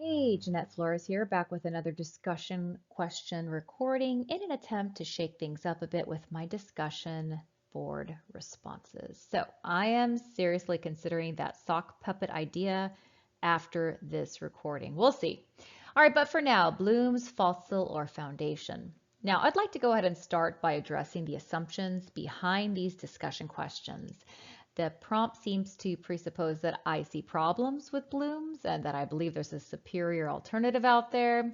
Hey, Jannette Flores here, back with another discussion question recording in an attempt to shake things up a bit with my discussion board responses. So I am seriously considering that sock puppet idea after this recording. We'll see. All right, but for now, Bloom's fossil or foundation. Now, I'd like to go ahead and start by addressing the assumptions behind these discussion questions. The prompt seems to presuppose that I see problems with blooms and that I believe there's a superior alternative out there.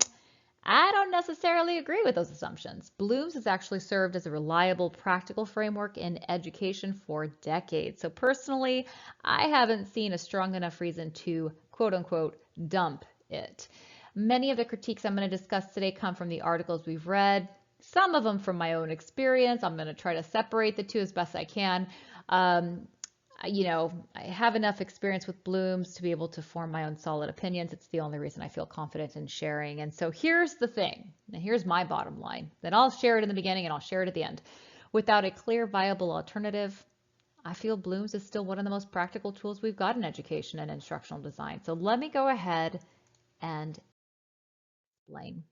I don't necessarily agree with those assumptions. Bloom's has actually served as a reliable, practical framework in education for decades. So personally, I haven't seen a strong enough reason to quote unquote dump it. Many of the critiques I'm going to discuss today come from the articles we've read, some of them from my own experience. I'm going to try to separate the two as best I can. I have enough experience with blooms to be able to form my own solid opinions. It's the only reason I feel confident in sharing. And so here's the thing. Now here's my bottom line. Then I'll share it in the beginning and I'll share it at the end. Without a clear, viable alternative, I feel blooms is still one of the most practical tools we've got in education and instructional design. So let me go ahead and explain.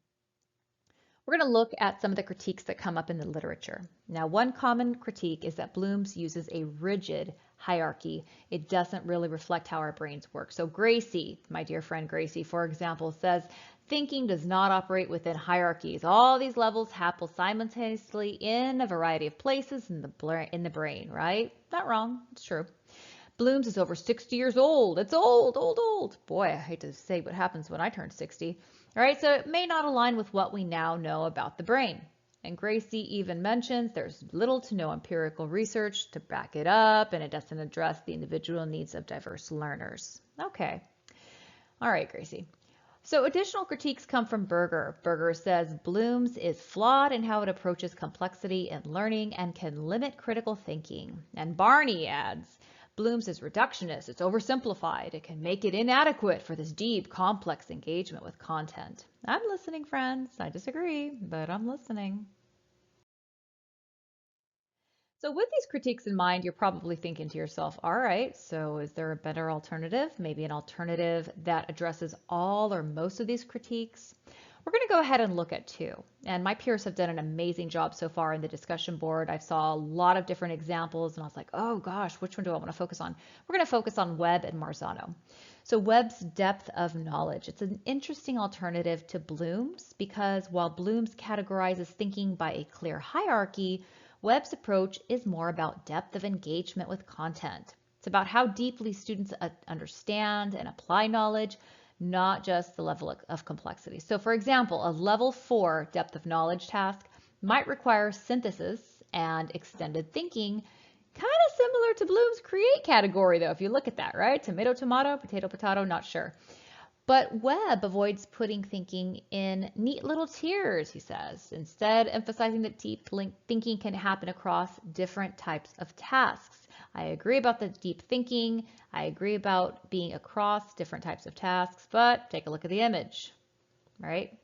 We're going to look at some of the critiques that come up in the literature. Now, one common critique is that Bloom's uses a rigid hierarchy. It doesn't really reflect how our brains work. So Gracie, my dear friend Gracie, for example, says, thinking does not operate within hierarchies. All these levels happen simultaneously in a variety of places in the brain, right? Not wrong, it's true. Bloom's is over 60 years old. It's old, old, old. Boy, I hate to say what happens when I turn 60. All right, so it may not align with what we now know about the brain. And Gracie even mentions there's little to no empirical research to back it up, and it doesn't address the individual needs of diverse learners. Okay. All right, Gracie. So additional critiques come from Berger. Berger says Bloom's is flawed in how it approaches complexity in learning and can limit critical thinking. And Barney adds, Bloom's is reductionist, it's oversimplified, it can make it inadequate for this deep, complex engagement with content. I'm listening, friends. I disagree, but I'm listening. So with these critiques in mind, you're probably thinking to yourself, all right, so is there a better alternative? Maybe an alternative that addresses all or most of these critiques? We're going to go ahead and look at two. And my peers have done an amazing job so far in the discussion board. I saw a lot of different examples and I was like, oh gosh, which one do I want to focus on? We're going to focus on Webb and Marzano. So Webb's depth of knowledge. It's an interesting alternative to Bloom's because while Bloom's categorizes thinking by a clear hierarchy, Webb's approach is more about depth of engagement with content. It's about how deeply students understand and apply knowledge, not just the level of complexity. So for example, a level 4 depth of knowledge task might require synthesis and extended thinking, kind of similar to Bloom's create category though, if you look at that, right? Tomato, tomato, potato, potato, not sure. But Webb avoids putting thinking in neat little tiers, he says, instead emphasizing that deep thinking can happen across different types of tasks. I agree about the deep thinking. I agree about being across different types of tasks, but take a look at the image, right?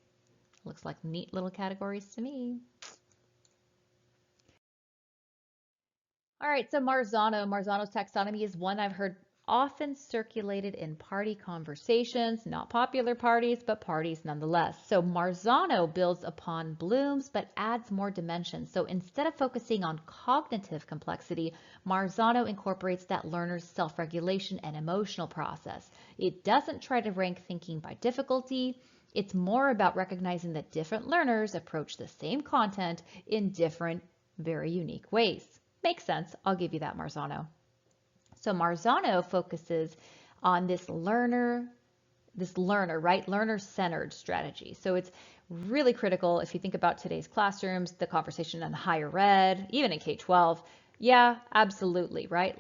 Looks like neat little categories to me. All right, so Marzano's taxonomy is one I've heard often circulated in party conversations, not popular parties, but parties nonetheless. So Marzano builds upon Bloom's, but adds more dimensions. So instead of focusing on cognitive complexity, Marzano incorporates that learner's self-regulation and emotional process. It doesn't try to rank thinking by difficulty. It's more about recognizing that different learners approach the same content in different, very unique ways. Makes sense. I'll give you that, Marzano. So Marzano focuses on this learner, right? Learner-centered strategy. So it's really critical if you think about today's classrooms, the conversation in higher ed, even in K-12. Yeah, absolutely, right?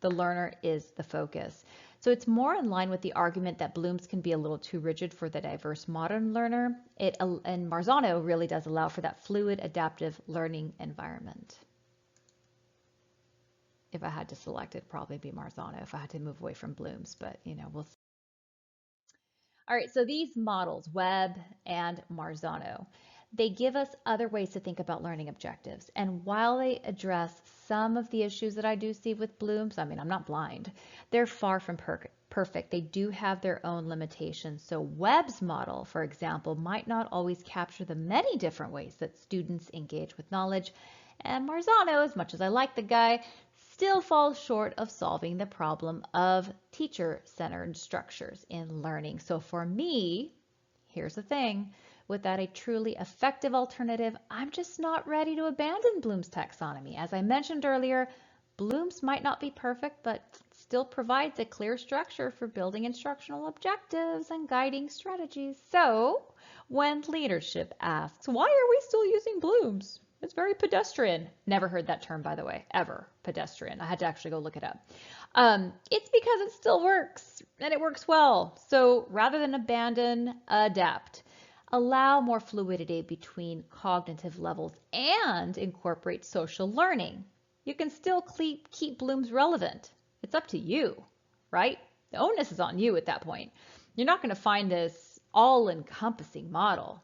The learner is the focus. So it's more in line with the argument that Bloom's can be a little too rigid for the diverse modern learner. And Marzano really does allow for that fluid, adaptive learning environment. If I had to select, it'd probably be Marzano if I had to move away from Bloom's, but we'll see. All right, so these models, Webb and Marzano, They give us other ways to think about learning objectives. And while they address some of the issues that I do see with Bloom's, I mean, I'm not blind, they're far from perfect. They do have their own limitations. So Webb's model, for example, might not always capture the many different ways that students engage with knowledge. And Marzano, as much as I like the guy, still falls short of solving the problem of teacher-centered structures in learning. So for me, here's the thing. Without a truly effective alternative, I'm just not ready to abandon Bloom's taxonomy. As I mentioned earlier, Bloom's might not be perfect, but still provides a clear structure for building instructional objectives and guiding strategies. So when leadership asks, why are we still using Bloom's? It's very pedestrian. Never heard that term, by the way, ever. Pedestrian. I had to actually go look it up. It's because it still works, and it works well. So rather than abandon, adapt. Allow more fluidity between cognitive levels and incorporate social learning. You can still keep Bloom's relevant. It's up to you, right? The onus is on you at that point. You're not going to find this all-encompassing model.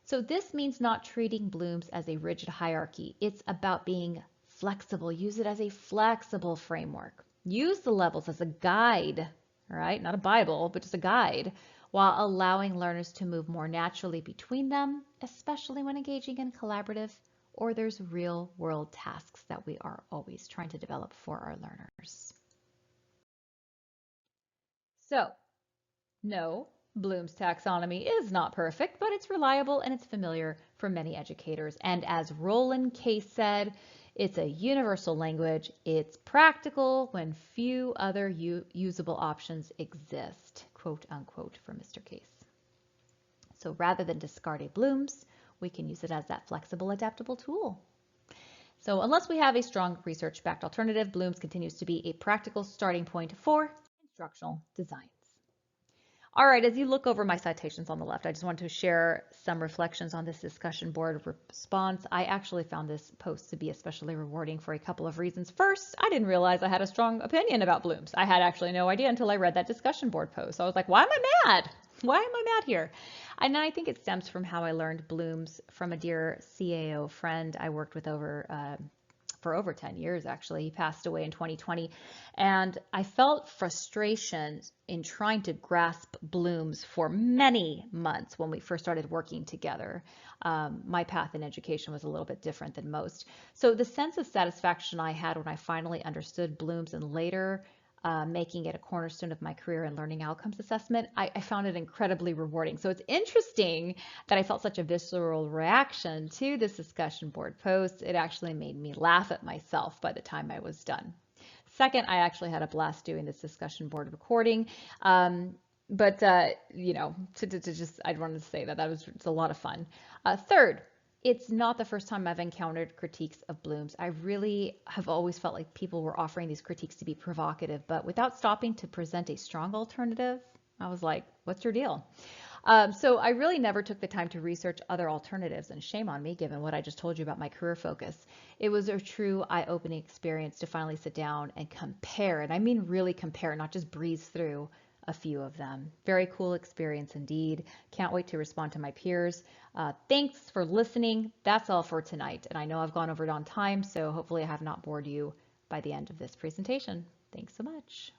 So this means not treating Bloom's as a rigid hierarchy. It's about being flexible. Use it as a flexible framework. Use the levels as a guide, right? Not a Bible, but just a guide, while allowing learners to move more naturally between them, especially when engaging in collaborative or there's real world tasks that we are always trying to develop for our learners. So, no, Bloom's taxonomy is not perfect, but it's reliable and it's familiar for many educators. And as Roland Case said, it's a universal language. It's practical when few other usable options exist, quote unquote, from Mr. Case. So rather than discard a Bloom's, we can use it as that flexible, adaptable tool. So unless we have a strong research-backed alternative, Bloom's continues to be a practical starting point for instructional designs. All right, as you look over my citations on the left, I just wanted to share some reflections on this discussion board response. I actually found this post to be especially rewarding for a couple of reasons. First, I didn't realize I had a strong opinion about Bloom's. I had actually no idea until I read that discussion board post. I was like, why am I mad? Why am I mad here? And I think it stems from how I learned Bloom's from a dear CAO friend I worked with for over 10 years, actually. He passed away in 2020. And I felt frustration in trying to grasp Bloom's for many months when we first started working together. My path in education was a little bit different than most. So the sense of satisfaction I had when I finally understood Bloom's and later making it a cornerstone of my career in learning outcomes assessment, I found it incredibly rewarding. So it's interesting that I felt such a visceral reaction to this discussion board post. It actually made me laugh at myself by the time I was done. Second, I actually had a blast doing this discussion board recording. You know, I wanted to say that it's a lot of fun. Third, it's not the first time I've encountered critiques of Bloom's. I really have always felt like people were offering these critiques to be provocative, but without stopping to present a strong alternative, I was like, what's your deal? So I really never took the time to research other alternatives, and shame on me given what I just told you about my career focus. It was a true eye-opening experience to finally sit down and compare, and I mean really compare, not just breeze through a few of them. Very cool experience indeed. Can't wait to respond to my peers. Thanks for listening. That's all for tonight. And I know I've gone over it on time, so hopefully I have not bored you by the end of this presentation. Thanks so much.